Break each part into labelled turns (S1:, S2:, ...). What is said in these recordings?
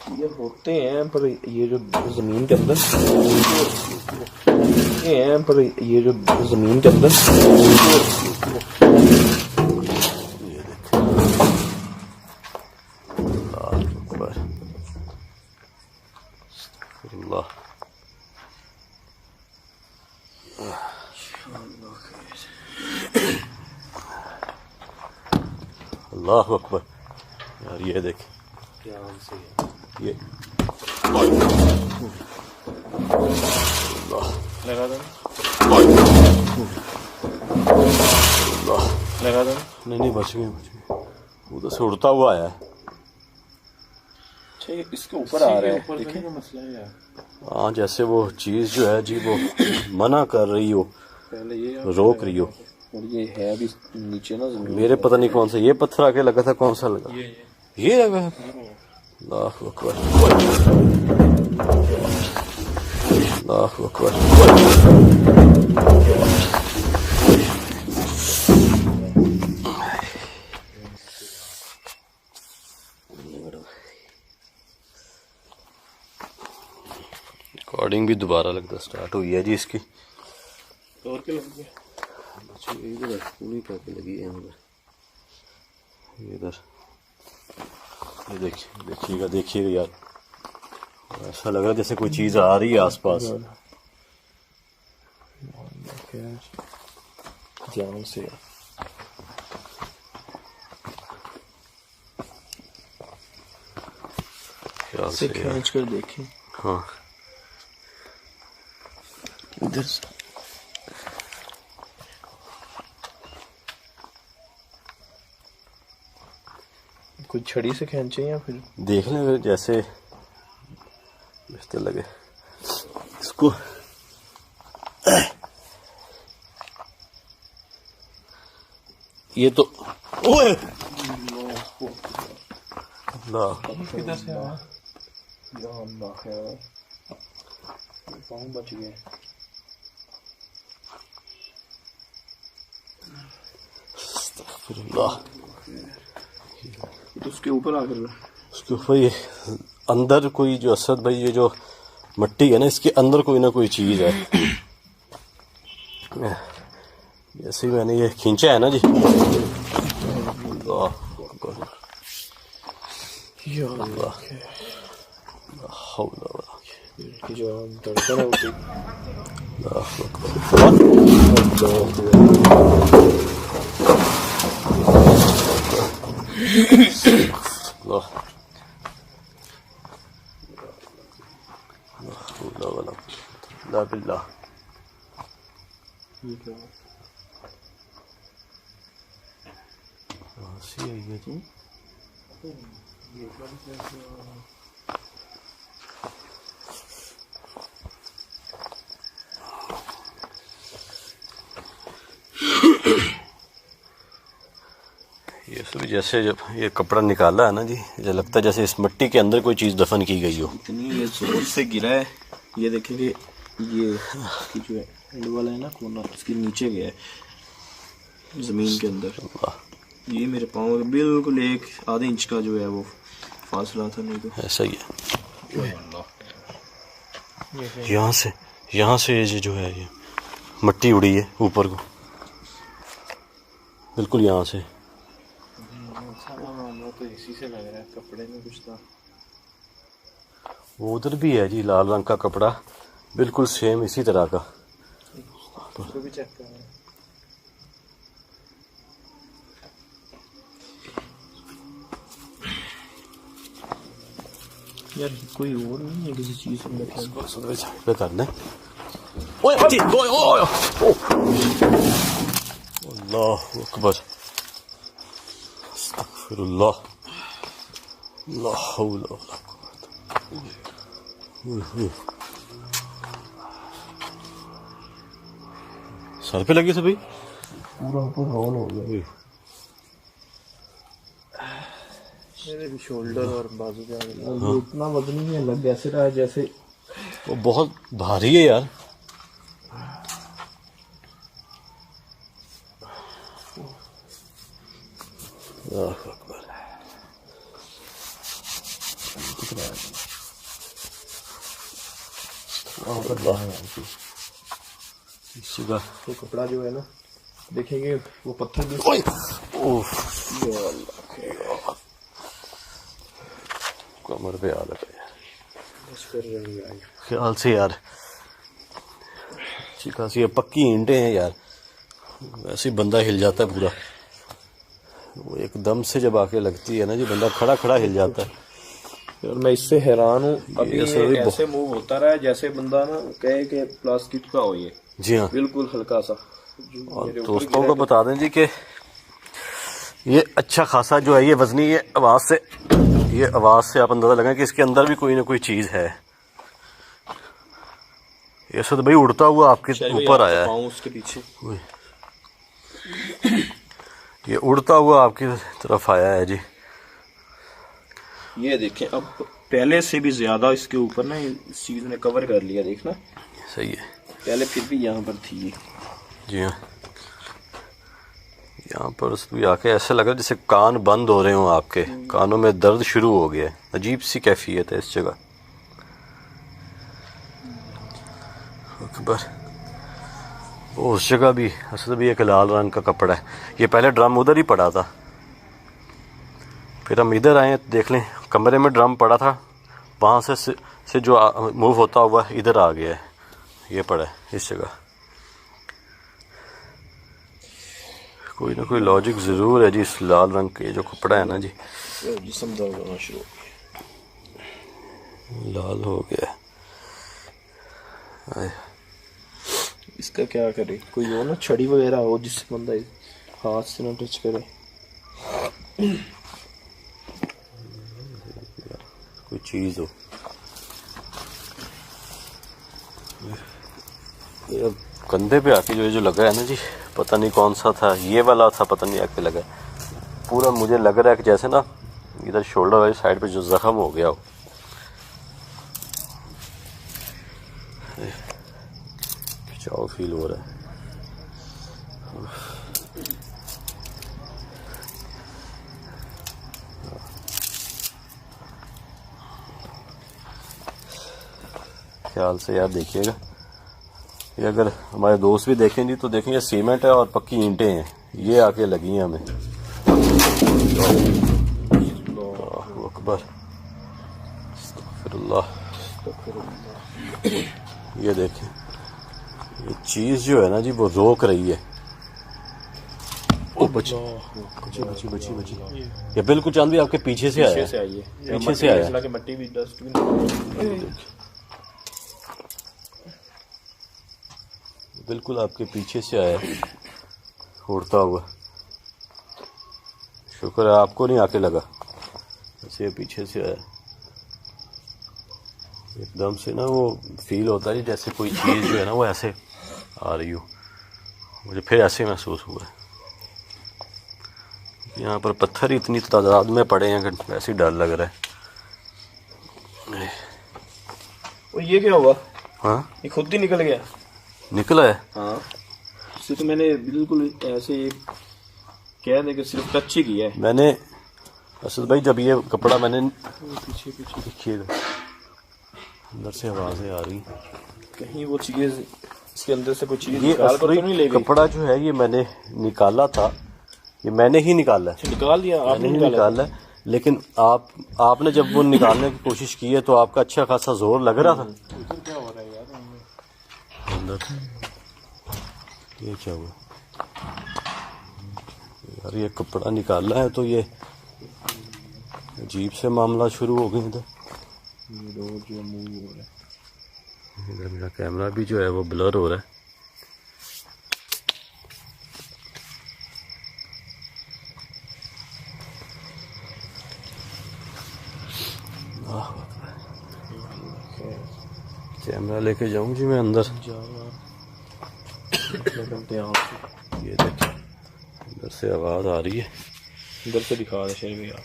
S1: ये होते हैं पर ये जो जमीन के अंदर ये हैं, पर ये जो जमीन के अंदर
S2: ये देखें, अल्लाह अकबर, अल्लाह, अल्लाह अकबर। यार ये देख, ये
S1: लगा दो, लगा दो।
S2: नहीं बच गए, उधर से उड़ता हुआ आया।
S1: अच्छा ये इसके ऊपर आ रहा है, देखिए क्या मसला है यार।
S2: हाँ, जैसे वो चीज जो है जी, वो मना कर रही हो,
S1: पहले ये
S2: रोक रही हो।
S1: और ये है भी नीचे ना जमीन।
S2: मेरे पता नहीं कौन सा ये पत्थर आके लगा था, कौन सा लगा, ये लगा है। अल्लाह अकबर, अल्लाह अकबर। रिकॉर्डिंग भी दोबारा लगता स्टार्ट हुई है जी इसकी।
S1: और क्या लग गया?
S2: इधर पूरी करके लगी है उधर, इधर ये देखिएगा देखिएगा यार, ऐसा लग रहा है जैसे कोई चीज आ रही है आसपास।
S1: ध्यान से से खींच कर देखें।
S2: हाँ,
S1: इधर से कोई छड़ी से खींचे या फिर
S2: देख लें जैसे लगे इसको। ये तो ओए अल्लाह,
S1: किधर से आया? या अल्लाह खैर, पाँव बच गए।
S2: अल्लाह,
S1: तो उसके ऊपर आकर
S2: उसके ऊपर ये अंदर कोई जो असद भाई, ये जो मट्टी है ना, इसके अंदर कोई ना कोई चीज है। जैसे ही मैंने ये खींचा है ना जी,
S1: जो धड़कन है उसी
S2: बिल्लाह। सी आई है जी, ये सब जैसे जब ये कपड़ा निकाला है ना जी, मुझे लगता है जैसे इस मिट्टी के अंदर कोई चीज दफन की गई हो।
S1: इतनी ये जोर से गिरा है, ये देखेंगे ये इसकी जो एंड वाला है ना कोना, इसके नीचे गया है जमीन के अंदर। ये मेरे पाँव में बिल्कुल एक आधे इंच का जो है वो फासला था, नहीं तो
S2: ऐसा ही है। यहाँ से ये जो है ये मिट्टी उड़ी है ऊपर को, बिल्कुल यहाँ से।
S1: तो इसी से लग रहा है, कपड़े में कुछ था।
S2: वो उधर भी है जी, लाल रंग का कपड़ा, बिल्कुल सेम इसी तरह का।
S1: उसको भी चेक करना है। यार कोई और नहीं है, किसी चीज में
S2: पे करना है। ओए बच्ची, ओए ओए अल्लाह अकबर, अस्तगफिरुल्लाह, ला हौला वला कुव्वता। सर पे लगी सभी,
S1: पूरा ऊपर होल हो गया। मेरे भी शोल्डर और बाजू पे इतना वजन नहीं है, लग ऐसे रहा है जैसे
S2: वो बहुत भारी है यार। अल्लाह अकबर,
S1: दिख रहा है।
S2: इस जगह
S1: तो कपड़ा जो है ना देखेंगे वो पत्थर भी
S2: कमर पे आ लगा
S1: यार।
S2: ख्याल से यार, अच्छी खासी ये पक्की ईंटें हैं यार, वैसे ही बंदा हिल जाता है पूरा। वो एकदम से जब आके लगती है ना जी, बंदा खड़ा खड़ा हिल जाता है।
S1: यार मैं इससे हैरान हूँ, अभी
S2: ऐसे
S1: ये
S2: भी
S1: ऐसे मूव होता रहा है जैसे बंदा ना कहे कि प्लास्टिक का हो ये।
S2: जी हाँ।
S1: बिल्कुल हल्का सा।
S2: और दोस्तों को बता दें जी कि ये अच्छा खासा जो है ये वजनी, ये आवाज से आप अंदाजा लगाएं कि इसके अंदर भी कोई ना कोई चीज है। ये सब भाई उड़ता हुआ आपके ऊपर आया है,
S1: उसके पीछे
S2: ये उड़ता हुआ आपकी तरफ आया है जी।
S1: ये देखें, अब पहले से भी ज्यादा इसके ऊपर ना इस चीज ने कवर कर लिया, देखना
S2: सही है।
S1: पहले फिर भी यहाँ पर थी ये।
S2: जी हाँ, यहाँ पर भी आके ऐसा लगा जैसे कान बंद हो रहे हो, आपके कानों में दर्द शुरू हो गया है। अजीब सी कैफियत है इस जगह। अकबर वो उस जगह भी असल भी एक लाल रंग का कपड़ा है। ये पहले ड्रम उधर ही पड़ा था, फिर हम इधर आए तो देख लें कमरे में ड्रम पड़ा था, वहाँ से जो मूव होता हुआ इधर आ गया है, ये पड़ा है इस जगह। कोई ना कोई लॉजिक ज़रूर है जी इस लाल रंग के जो कपड़ा है ना जी।
S1: जिस्म दर्द होना शुरू हो गया,
S2: लाल हो गया है।
S1: इसका क्या करे? कोई हो ना छड़ी वगैरह हो जिससे बंदा हाथ से ना टच करे।
S2: कोई चीज़ हो। ये कंधे पे आके जो लगा है ना जी, पता नहीं कौन सा था, ये वाला था, पता नहीं आके लगा। पूरा मुझे लग रहा है कि जैसे ना इधर शोल्डर वाली साइड पे जो जख्म हो गया हो। खिंचाव फील हो रहा है। ख्याल से यार देखिएगा, ये अगर हमारे दोस्त भी देखेंगे तो देखेंगे सीमेंट है और पक्की ईंटें हैं, ये आके लगी हैं हमें। अकबर अस्तगफिरुल्लाह। ये देखें, ये चीज जो है ना जी वो रोक रही है। ओ बची बची बची बची। ये बिल्कुल चांद भी आपके पीछे से आया, पीछे से आया।
S1: मट्टी भी डस्ट भी
S2: बिल्कुल आपके पीछे से आया उड़ता हुआ। शुक्र है आपको नहीं आके लगा, ऐसे पीछे से आया। एकदम से ना वो फील होता है जैसे कोई चीज़ जो है ना वो ऐसे आ रही हो। मुझे फिर ऐसे महसूस हुआ। यहाँ पर पत्थर इतनी तादाद में पड़े हैं कि वैसे ही डर लग रहा है।
S1: और ये क्या हुआ?
S2: हाँ,
S1: ये खुद ही निकल गया।
S2: निकला है?
S1: हाँ, इसे तो मैंने बिल्कुल ऐसे कह दे कि सिर्फ टच ही किया है
S2: मैंने। असद भाई जब ये कपड़ा मैंने
S1: पीछे
S2: देखिएगा अंदर से आवाजें आ रही,
S1: कहीं वो चीज इसके अंदर से कोई चीज
S2: ये
S1: निकाल कर तो नहीं ले गई?
S2: कपड़ा जो है ये मैंने निकाला था, ये मैंने ही निकाला है।
S1: निकाल दिया आपने?
S2: मैंने ही निकाला है, लेकिन आपने जब वो निकालने की कोशिश की है तो आपका अच्छा खासा जोर लग रहा था।
S1: क्या हो रहा है यार
S2: अंदर ये क्या हुआ यार? ये कपड़ा निकाला है तो ये अजीब से मामला शुरू हो गया।
S1: जो मूव हो रहा है
S2: इधर मेरा कैमरा भी जो है वो ब्लर हो रहा है। कैमरा लेके जाऊं जी मैं अंदर। ये देखिए अंदर से आवाज आ रही है।
S1: इधर से दिखा रहे शेर भैया।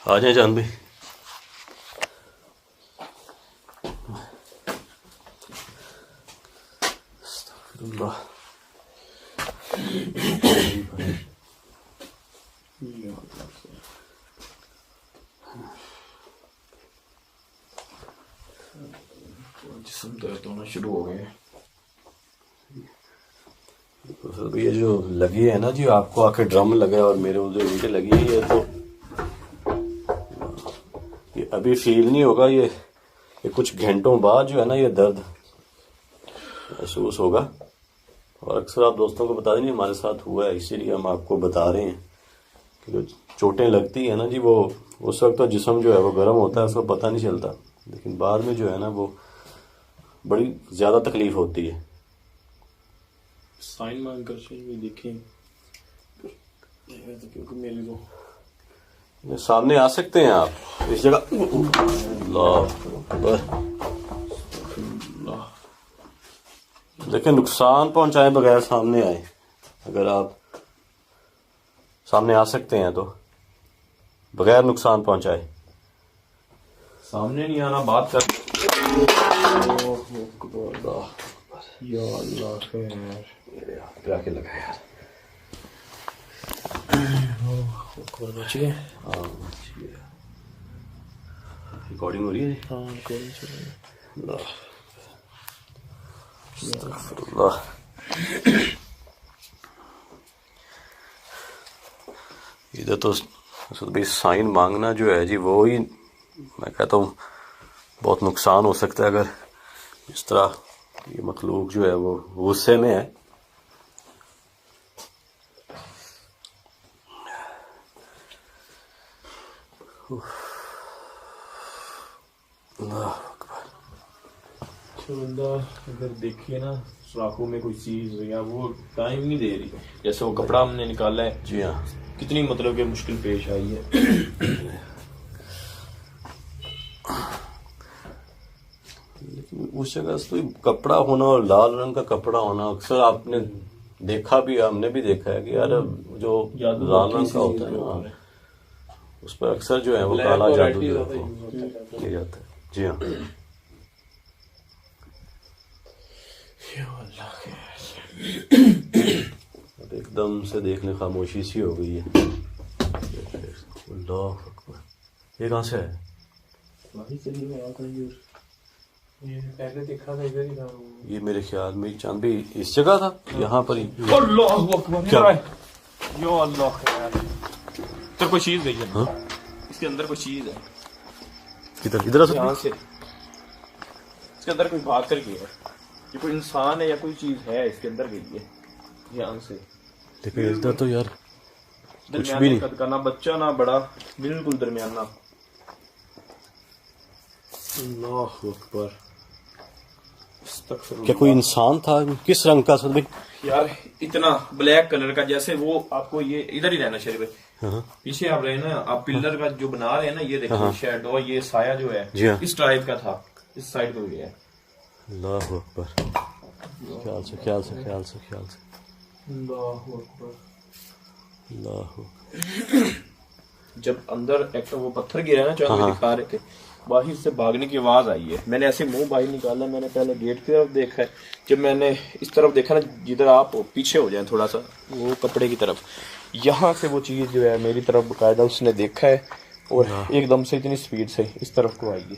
S2: आ जाए जान भाई।
S1: जिस्म दर्द होना शुरू हो गए।
S2: तो ये जो लगी है ना जी, आपको आके ड्रम लगा है और मेरे उधर ईंटें लगी है, ये तो ये अभी फील नहीं होगा, ये कुछ घंटों बाद जो है ना ये दर्द महसूस होगा। और अक्सर आप दोस्तों को बता दें, हमारे साथ हुआ है, इसीलिए हम आपको बता रहे हैं कि जो चोटें लगती है ना जी, वो उस वक्त तो जिस्म जो है वो गर्म होता है, उसको पता नहीं चलता, लेकिन बाद में जो है ना वो बड़ी ज्यादा तकलीफ होती है।
S1: साइन मांग कर चाहिए देखें, क्योंकि मेरे को
S2: सामने आ सकते हैं आप इस जगह। देखिए, नुकसान पहुंचाए बगैर सामने आए, अगर आप सामने आ सकते हैं तो बगैर नुकसान पहुंचाए।
S1: सामने नहीं आना, बात कर। या अल्लाह खैर,
S2: आके लगा यार,
S1: बच गए।
S2: हाँ रिकॉर्डिंग हो रही है।
S1: हाँ रिकॉर्डिंग चल रही है।
S2: अल्लाह, इधर तो भाई साइन मांगना जो है जी, वो ही मैं कहता हूँ बहुत नुकसान हो सकता है अगर इस तरह ये मखलूक जो है वो गुस्से में है।
S1: बंदा अगर देखिए ना, सुराखों में कोई चीज या वो टाइम नहीं दे रही, जैसे वो कपड़ा हमने निकाला है
S2: जी हाँ,
S1: कितनी मतलब कि मुश्किल पेश आई है।
S2: लेकिन उस जगह से तो कपड़ा होना और लाल रंग का कपड़ा होना, अक्सर आपने देखा भी, हमने भी देखा है कि यार जो लाल रंग का होता है ना, उस पर अक्सर जो है वो काला जादू किया जाता है। जी हाँ, एकदम से देखने खामोशी सी हो गई है। अल्लाह अकबर, ये कहाँ से है?
S1: ये पहले देखा था, इधर ही था।
S2: ये मेरे ख्याल में चांद भी इस जगह था, यहाँ पर ही।
S1: अल्लाह अकबर,
S2: क्या?
S1: यो अल्लाह खैर, तो कोई चीज गई है।
S2: हाँ?
S1: इसके अंदर कोई चीज है।
S2: किधर? इधर से?
S1: यहाँ से इसके अंदर कोई भाग कर गया है। ये कोई इंसान है या कोई चीज है इसके अंदर गई है यहाँ से।
S2: लेकिन इधर तो यार कुछ भी नहीं,
S1: कद का, ना बच्चा ना बड़ा, बिल्कुल दरमियाना। अल्लाह अकबर,
S2: क्या कोई इंसान था? किस रंग का भाई?
S1: यार इतना ब्लैक कलर का, जैसे वो आपको ये इधर ही रहना शरीफ भाई,
S2: हाँ।
S1: पीछे आप रहे ना, आप पिलर का जो बना रहे हैं ना, ये देखो
S2: हाँ।
S1: शेडो, ये साया जो है
S2: जी हाँ।
S1: इस टाइप का था, इस साइड को गया है।
S2: अल्लाह अकबर, ख्याल से ख्याल से ख्याल से ख्याल से।
S1: अल्लाह अकबर,
S2: अल्लाह।
S1: जब अंदर एक वो पत्थर गिरा ना, जो दिखा रहे थे, बाहर से भागने की आवाज आई है। मैंने ऐसे मुंह बाहर निकाला, मैंने पहले गेट की तरफ देखा है, जब मैंने इस तरफ देखा ना, जिधर आप पीछे हो जाए थोड़ा सा वो कपड़े की तरफ, यहाँ से वो चीज जो है मेरी तरफ बकायदा उसने देखा है और एकदम से इतनी स्पीड से इस तरफ को आई है।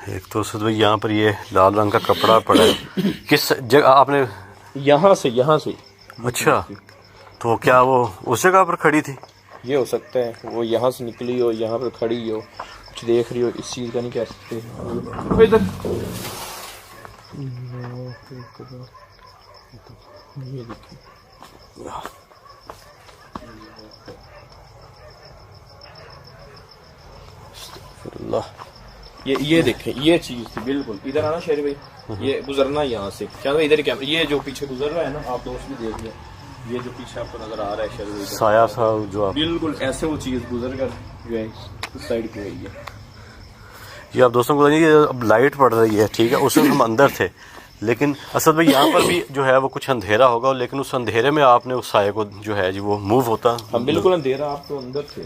S2: एक तो सद भाई यहाँ पर ये लाल रंग का कपड़ा पड़ा है, किस जगह आपने?
S1: यहाँ से।
S2: अच्छा, तो क्या वो उस जगह पर खड़ी थी?
S1: ये हो सकता है वो यहाँ से निकली हो, यहाँ पर खड़ी हो, कुछ देख रही हो, इस चीज का नहीं कह सकते। ये देखिए, ये देखें, ये चीज थी बिल्कुल। इधर आना शेरी भाई, ये गुजरना यहाँ से, क्या इधर क्या, ये जो पीछे गुजर रहा है ना, आप दोस्त भी देख लिया, ये जो पीछे आपको नजर आ रहा है शेरी भाई,
S2: साया सा जो आप,
S1: बिल्कुल ऐसे वो चीज गुजर कर जो है इस साइड की हुई है।
S2: ये आप दोस्तों को बताइए, अब लाइट पड़ रही है, ठीक है, उस वक्त हम अंदर थे, लेकिन असद भाई यहाँ पर भी जो है वो कुछ अंधेरा होगा, लेकिन उस अंधेरे में आपने उस साये को जो है जी वो मूव होता।
S1: हम बिल्कुल अंधेरा, आप तो अंदर थे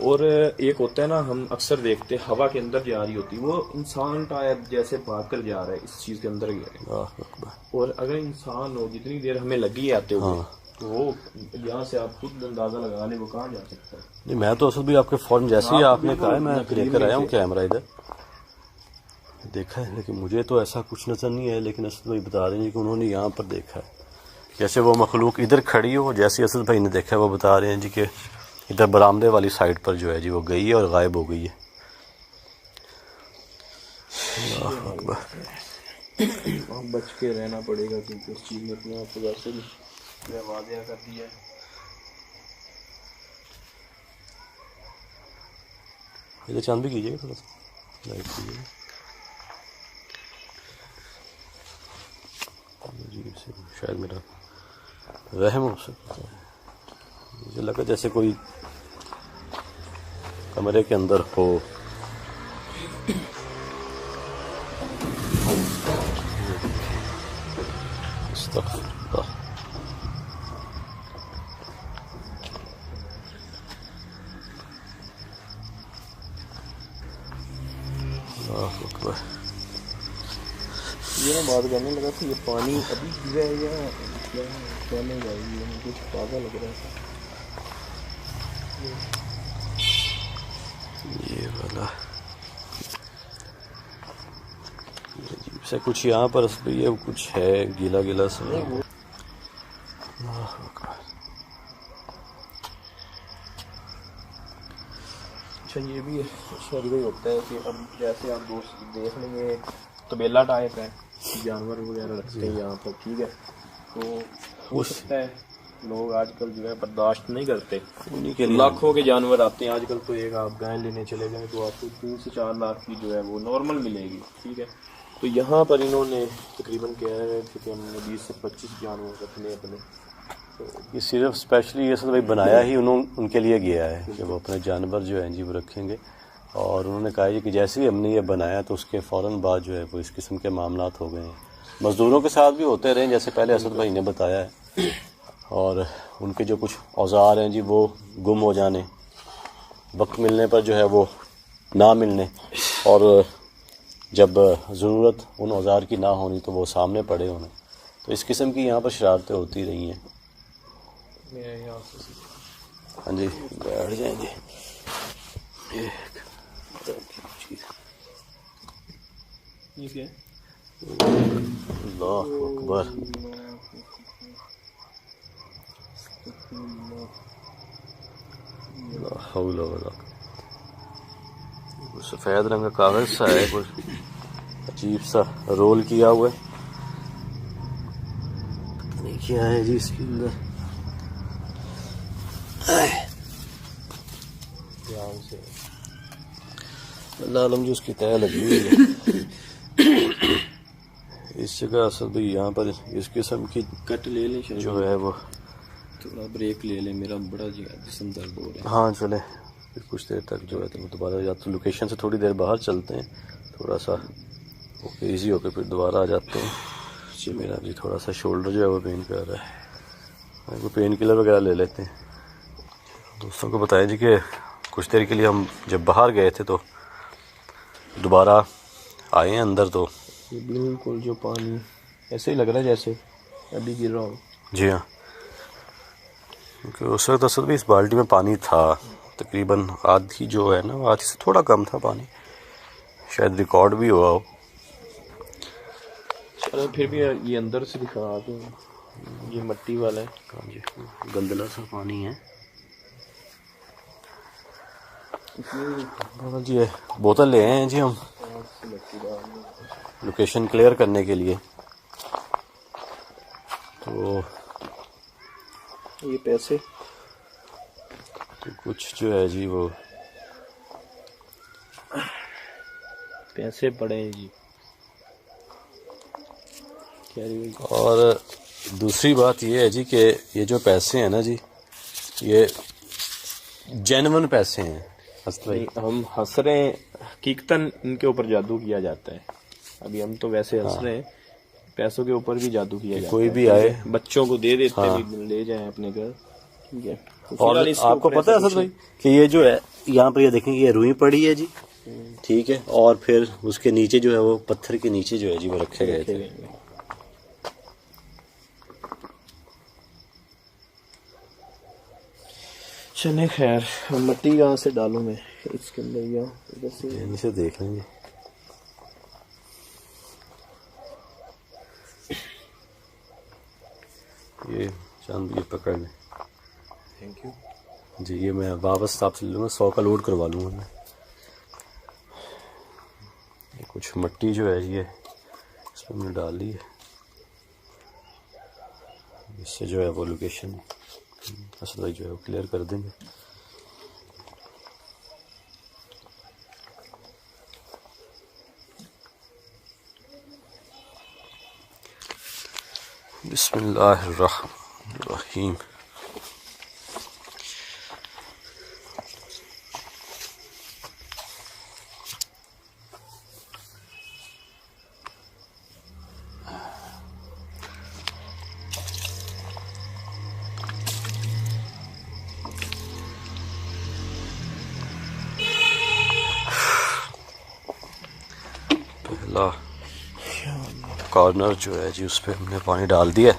S1: और एक होता है ना, हम अक्सर देखते हैं हवा के अंदर जा रही होती है, वो इंसान टाइप जैसे भाग कर जा रहा है, इस चीज के अंदर गया है। और अगर इंसान हो, जितनी देर हमें लगी आते हुए, तो वो यहाँ से आप खुद अंदाजा लगा लें वो कहाँ जा सकता है।
S2: नहीं, मैं तो असल भी आपके फौरन जैसे ही आपने कहा है मैं लेकर आया हूँ कैमरा इधर देखा है, लेकिन मुझे तो ऐसा कुछ नजर नहीं है। लेकिन असद भाई बता रहे हैं कि उन्होंने यहाँ पर देखा है, जैसे वो मखलूक इधर खड़ी हो, जैसे असद भाई ने देखा है वो बता रहे हैं जी कि इधर बरामदे वाली साइड पर जो है जी वो गई है और गायब हो गई है।
S1: बच के रहना पड़ेगा क्योंकि उस चीज में अपने आप को वैसे भी वाज़ेह कर दिया है।
S2: इधर चांद भी कीजिएगा थोड़ा सा, लाइट कीजिएगा जी, शायद मेरा रहम हो सकता है। मुझे लगा जैसे कोई कमरे के अंदर हो। अस्तग़फिरुल्लाह। अल्लाहु अकबर।
S1: ये मैं बात करने लगा कि ये पानी अभी गिरा है या क्या नहीं जाएगी, मुझे कुछ ताज़ा लग रहा है।
S2: ये वाला से कुछ यहाँ पर ये कुछ है गीला गीला सा।
S1: अच्छा ये भी शायद वही होता है कि अब जैसे आप दोस्त देख लेंगे तबेला टाइप है, जानवर वगैरह रखते हैं यहाँ पर, ठीक है, तो हो सकता है लोग आजकल जो है बर्दाश्त नहीं करते, उन्हीं के लाखों के जानवर आते हैं आजकल। तो एक आप गाय लेने चले जाएं तो आपको 3 से 4 लाख की जो है वो नॉर्मल मिलेगी, ठीक है। तो यहाँ पर इन्होंने तकरीबन कह रहे थे कि हमने 20 से 25 जानवर रखने अपने।
S2: ये सिर्फ स्पेशली ये सब भाई बनाया ही उनके लिए गया है कि वो अपने जानवर जो हैं जी वो रखेंगे। और उन्होंने कहा है कि जैसे ही हमने ये बनाया तो उसके फ़ौरन बाद जो है वो इस किस्म के मामलात हो गए हैं। मज़दूरों के साथ भी होते रहे जैसे पहले असद भाई ने बताया है, और उनके जो कुछ औज़ार हैं जी वो गुम हो जाने, वक्त मिलने पर जो है वो ना मिलने, और जब ज़रूरत उन औज़ार की ना होनी तो वो सामने पड़े होने। तो इस किस्म की यहाँ पर शरारतें होती रही हैं। हाँ जी, बैठ जाएंगे। अल्लाह अकबर। सफ़ेद रंग का कागज सा है, कुछ अजीब सा रोल किया हुआ है, नहीं क्या है जी इसके अंदर। अल्लाह आलम जी उसकी तय लगी हुई है इस जगह। असल भाई यहाँ पर इस किस्म की
S1: कट ले लें
S2: जो है वो
S1: थोड़ा ब्रेक ले लें, मेरा बड़ा जिस्म दर्द हो रहा है।
S2: हाँ चले फिर कुछ देर तक जो है तो दोबारा या तो लोकेशन से थोड़ी देर बाहर चलते हैं, थोड़ा सा ओके ईजी होकर फिर दोबारा आ जाते हैं। जी मेरा भी थोड़ा सा शोल्डर जो है वो पेन कर रहा है, कोई पेन किलर वगैरह ले लेते हैं। दोस्तों को बताया जी कि कुछ देर के लिए हम जब बाहर गए थे तो दोबारा आए हैं अंदर, तो
S1: ये बिल्कुल जो पानी ऐसे ही लग रहा है जैसे अभी गिर रहा हो।
S2: जी हाँ, क्योंकि उस वक्त असल भी इस बाल्टी में पानी था तकरीबन आधी, जो है ना आधी से थोड़ा कम था पानी, शायद रिकॉर्ड भी हुआ हो।
S1: चलो फिर भी ये अंदर से दिखा दो, ये मिट्टी वाला है।
S2: हाँ जी, गंदला सा पानी है। जी बोतल ले आए हैं जी हम लोकेशन क्लियर करने के लिए। तो
S1: ये पैसे
S2: तो कुछ जो है जी वो
S1: पैसे पड़े हैं जी, क्या रही।
S2: और दूसरी बात ये है जी कि ये जो पैसे हैं ना जी ये जेन्युइन पैसे हैं।
S1: नहीं हम हंस रहे हैं, हकीकतन इनके ऊपर जादू किया जाता है। अभी हम तो वैसे हंस रहे हैं, पैसों के ऊपर भी जादू किया जाता है।
S2: कोई भी आए
S1: बच्चों को दे देते हैं, ले जाएं अपने घर, ठीक है।
S2: और आपको पता है असद भाई कि ये जो है यहाँ पर ये देखेंगे ये रुई पड़ी है जी, ठीक है, और फिर उसके नीचे जो है वो पत्थर के नीचे जो है जी वो रखे गए थे।
S1: चले खैर, मिट्टी कहाँ से डालूं मैं इसके अंदर, या इधर से
S2: यहीं से देख लेंगे। ये चांद ये पकड़ लें।
S1: थैंक यू
S2: जी, ये मैं वापस आपसे लूँगा, 100 का लोड करवा लूँगा मैं। ये कुछ मिट्टी जो है ये इसमें हमने डाली है, इससे जो है वो लोकेशन असद भाई जो है वो क्लियर कर देंगे। बिस्मिल्लाहिर्रहमानिर्रहीम। पहला कॉर्नर जो है जी उस पर हमने पानी डाल दिया।